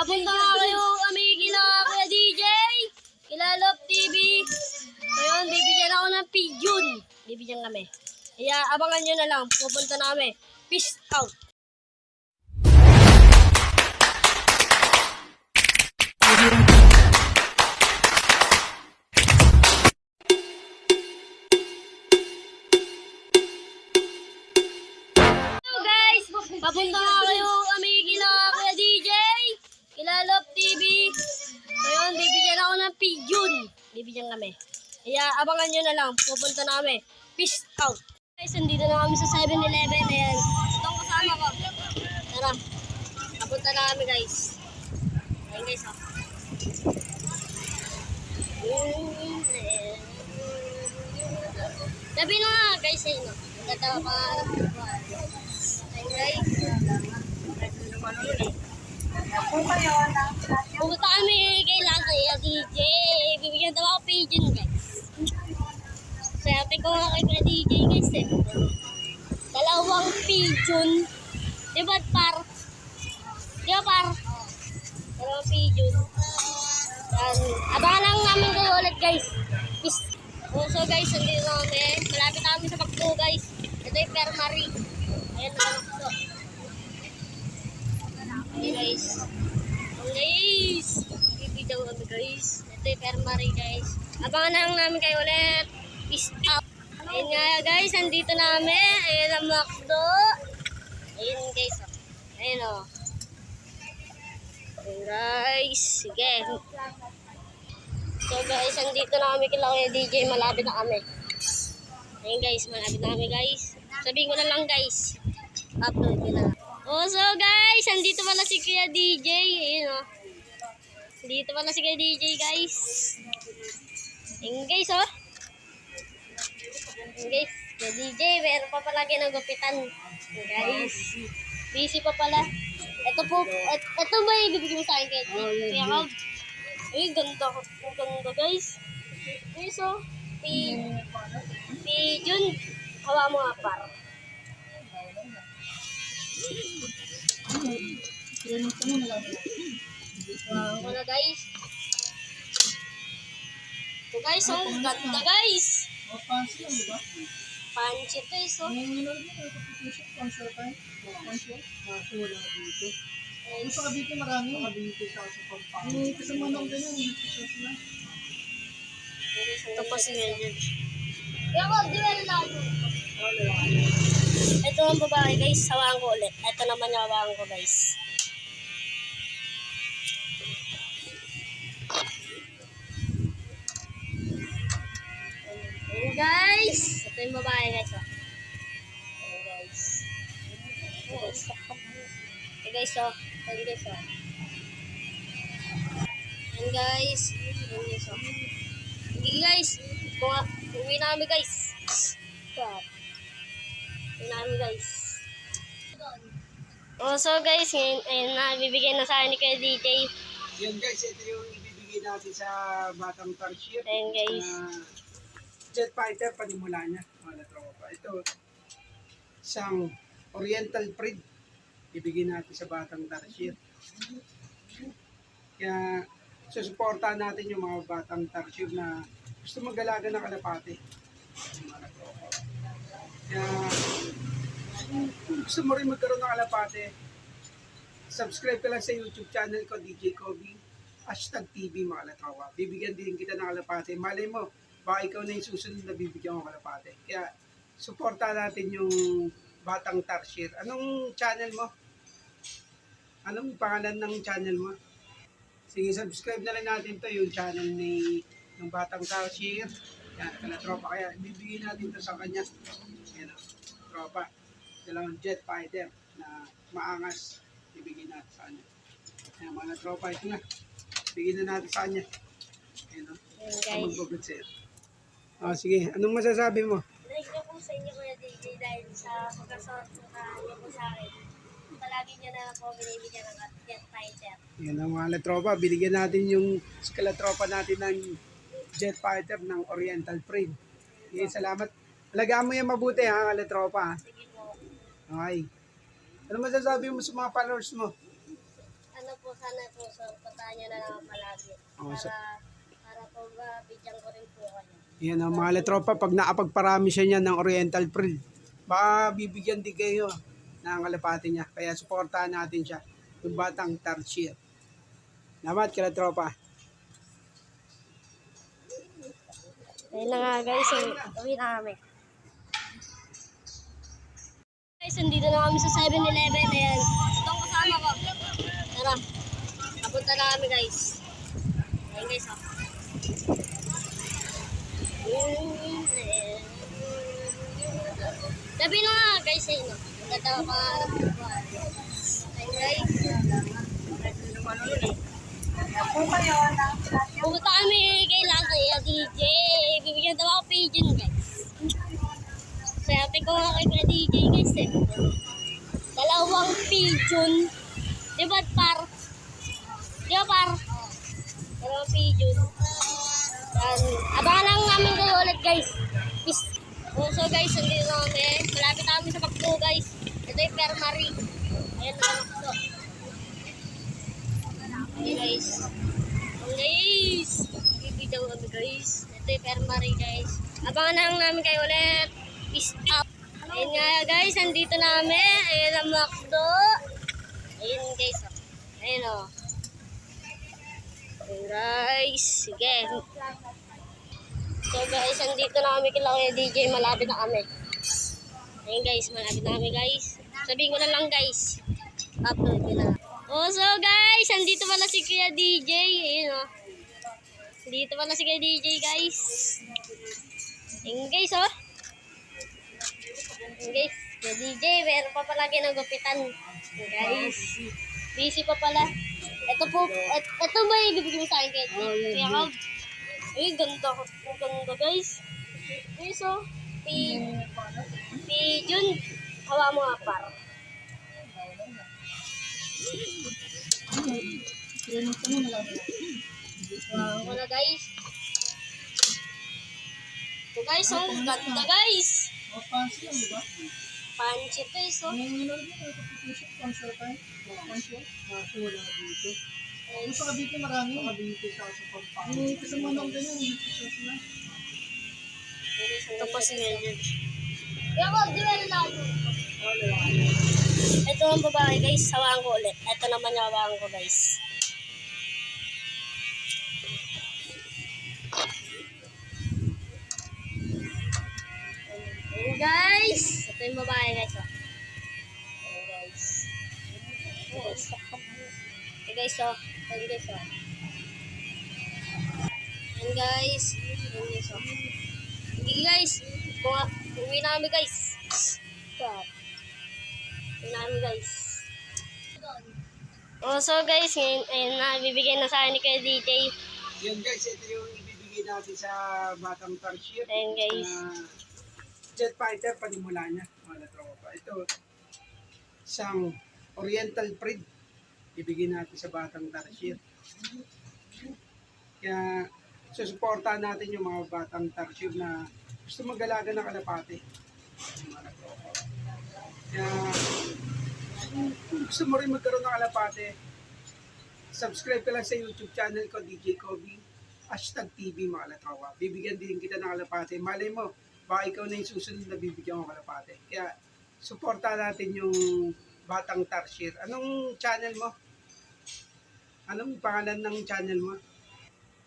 Papunta nga kayo kami kila Kuya DJ, kila Love TV. Ngayon, bibigyan ako ng pigeon. Bibigyan kami. Kaya abangan nyo na lang. Pupunta na kami. Peace out. Hello guys, papunta nga kayo kami kila Kuya DJ, kila Love TV. Ngayon, bibigyan ako ng pigeon. Bibigyan kami. Kaya abangan nyo na lang. Pupunta na kami. Peace out. Guys, nandito na kami sa 7-Eleven. Ayan. Itong kasama ko. Tara. Papunta na kami guys. Ayan guys ha. Sabi na nga guys eh no. Nagkatawa pa nga ng buwan. Ayan guys. Pumunta kami kay Kuya DJ. Bibigyan daw ako pigeon guys. Swerte ko nga kay Kuya DJ guys eh. Dalawang pigeon. Diba par? Diba par? Dalawang pigeon. Yan. Abangan lang namin kayo ulit guys. Peace. So guys, nandito na kami. Malapit na kami sa Pagto guys. Ito yung Permary. Ayan na Pagto. Okay guys. Guys. Bibigyan kami guys. Ito yung Permary guys. Abangan lang namin kayo ulit. Peace out. Ayun nga guys, nandito na kami. Ayun ang Macdo. Ayun guys. Ayun o. Ayun guys. Sige. So guys, nandito na kami kila Kuya DJ. Malapit na kami. Ayun guys, malapit na kami guys. Sabihin ko na lang guys. Upload ko na. Oh, so guys, nandito pala si Kuya DJ. Ayun o. Dito pala si Kuya DJ guys. Ayun guys oh. Guys, Kuya DJ, meron pa pala ginagupitan. Guys, busy pa pala. Ito po, ito ba ibibigay mo sa akin kay Kuya Cobb? Ay, ganda. Ang ganda guys. Guys oh, pigeon. Hawa mo nga par. Wala guys. Ito guys oh, ganda guys. Panchi ito eh, so. Gusto ka dito marami yung dito sa pagpapalito. Kasi manong ganyan. Ito po si Melvin. Ako, di ba na ako? Ito ang babae guys, hawaan ko ulit. Ito naman yung hawaan ko guys. Ayan guys. Ito yung babae guys. Ayan guys. Ayan guys oh. Ayan guys oh. Ayan guys. Ayan guys oh. Sige guys. Uwi na kami guys. Uwi na kami guys. Oh, so guys, ngayon, ayun na, bibigyan na sa akin ni Kuya DJ. Yan guys, ito yung ibibigay natin sa Batang Tarsier. Ayan guys. Jet fighter, panimula niya. Mga tropa. Ito, isang Oriental Breed. Ibigay natin sa Batang Tarsier. Kaya, susuportahan natin yung mga Batang Tarsier na gusto mag-alaga ng kalapate. Mga tropa. Kaya, kung gusto mo rin magkaroon ng kalapate, subscribe ka lang sa YouTube channel ko, DJ Kobe, #TV mga kalatropa. Bibigyan din kita ng kalapate. Malay mo, baka ikaw na yung susunod na bibigyan ko kalapate. Kaya, suporta natin yung Batang Tarsier. Anong channel mo? Anong pangalan ng channel mo? Sige, subscribe na lang natin to yung channel ng Batang Tarsier. Yan, kalatropa. Kaya, bibigyan natin to sa kanya. Yan, tropa. Dalawang jet fighter na maangas. Ibigay natin sa kanya. Ayan, mga tropa, ito na. Bigyan na natin sa kanya. Ayan o. Ayan guys. Magbagot sa'yo. Sige, anong masasabi mo? Thank you po sa inyo Kuya DJ dahil sa pagkasot na niyo po sa akin. Palagi niyo na po binibigyan ng jet fighter. Ayan ang mga tropa. Binigyan natin yung kalatropa natin ng jet fighter ng Oriental Breed. Okay, salamat. Alagaan mo yan mabuti ha, kalatropa. Sige po. Okay. Ano masasabi mo sa mga followers mo? Ano po, sana po supportahan niyo na lang palagi. Oh, Para po bigyan ko rin po kayo. Yan ang mga letropa, pag nakapagparami siya niyan ng Oriental Pril, baka bibigyan din kayo ng kalapati niya. Kaya suportahan natin siya, yung batang tarsier. Salamat kila tropa. Ayun na nga guys, uwi na kami. Guys, nandito na kami sa 7-Eleven. Ayan, itong kasama ko. Tara, papunta na kami guys. Ayan guys, oh. Sabi na nga guys, ayun o. Ganda pa ayun guys. Pumunta kami kay Lagay, DJ. Bibigyan daw ako pigeon guys. Swerte ko nga kay DJ guys eh. 2 pigeon. Diba par? Diba par? 2 pigeon. Yan. Abangan lang namin kayo ulit guys. Peace. So guys, nandito na kami. Malapit na kami sa Pagto guys. Ito yung Permary. Ayan na Pagto. Ayan guys. Ayan guys. Bibigyan kami guys. Ito yung Permary guys. Abangan na lang namin kayo ulit. Peace out. Ayan nga guys, nandito na kami. Ayan ang Pagto. Ayan guys. Ayan o. Ayan guys. Sige. So guys, andito na kami kila Kuya DJ, malapit na kami. Ayun guys, malapit na kami guys. Sabihin ko na lang guys. Upload ko na. Oh, so guys, andito pala si Kuya DJ. Ayun oh. Dito pala si Kuya DJ guys. Ayun guys oh. Ayun guys, Kuya DJ, meron pa pala ginagupitan. Guys, busy pa pala. Ito ba yung bibigyan mo sa akin Kuya Rob? Ay, ganda guys. Guys, oh. Pigeon. Hawa mo nga par. Wow, wala guys. Ito guys, oh. Ganda guys. Pansit guys, oh. Sa Cavite marami. Sa Cavite sa pagpapang. Kasi manong ganyan, dito sa sila. Ito pa si Melvin. Kaya wag, di ba lang? Ito ang babae guys, hawaan ko ulit. Ito naman yung hawaan ko guys. Ayan guys. Ito yung babae guys. Oh. Ayan guys. Ayan guys. Oh. Ayan guys. Oh. Ayan guys. Ayan guys. Oh. Sige guys. Uwi na kami guys. Uwi na kami guys. Oh, so guys, ngayon, ayun na, bibigyan na sa akin ni Kuya DJ. Yan guys, ito yung ibibigay natin sa batang tarsier. Ayan guys. Jet fighter, panimula niya. Mga tropa. Ito, isang Oriental Pril. Ibigay natin sa batang tarsier. Kaya, susuportahan natin yung mga batang tarsier na gusto mag-alaga ng kalapate. Mga tropa. Kaya, kung gusto mo rin magkaroon ng kalapate, subscribe ka lang sa YouTube channel ko, DJ Kobe, #TV mga kalatrawa. Bibigyan din kita ng kalapate. Malay mo, baka ikaw na yung susunod na bibigyan ko kalapate. Kaya, suporta natin yung batang tarsier. Anong channel mo? Anong pangalan ng channel mo?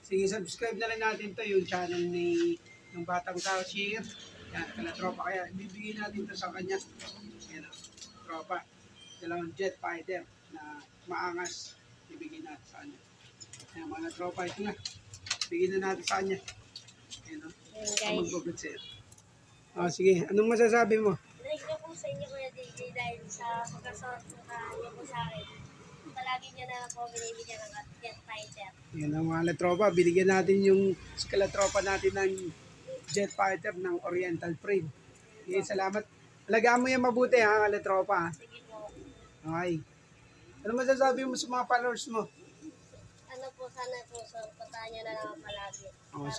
Sige, subscribe na lang natin to yung channel ni ng batang tarsier. Yan, kalatropa. Kaya, bibigyan natin to sa kanya. Yan, tropa. Dalawang jet fighter na maangas. Ibigay natin sa kanya. Ayan, mga tropa, ito na. Bigyan na natin sa kanya. Ayan, o. Ayan guys. Mag-good sir. Sige, anong masasabi mo? Thank you po sa inyo Kuya DJ dahil sa pagkasort niyo po sa akin. Palagi niyo na po binibigyan ng jet fighter. Yan ang mga tropa. Binigyan natin yung kalatropa natin ng jet fighter ng Oriental Pril. Okay, salamat. Alagaan mo yan mabuti ha, kalatropa. Sige po. Okay. Ano masasabi mo sa mga followers mo? Ano po, sana po supportahan niyo na lang palagi. Oh,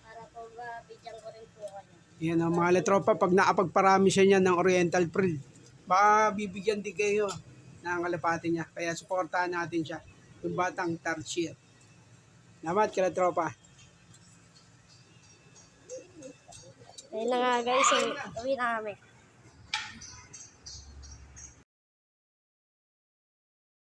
Para po bigyan ko rin po kayo. Yan ang mga letropa, pag nakapagparami siya niyan ng Oriental Pril, baka bibigyan din kayo ng kalapati niya. Kaya suportahan natin siya, Yung batang tarsier. Salamat kila tropa. Ayun na nga guys, uwi na kami.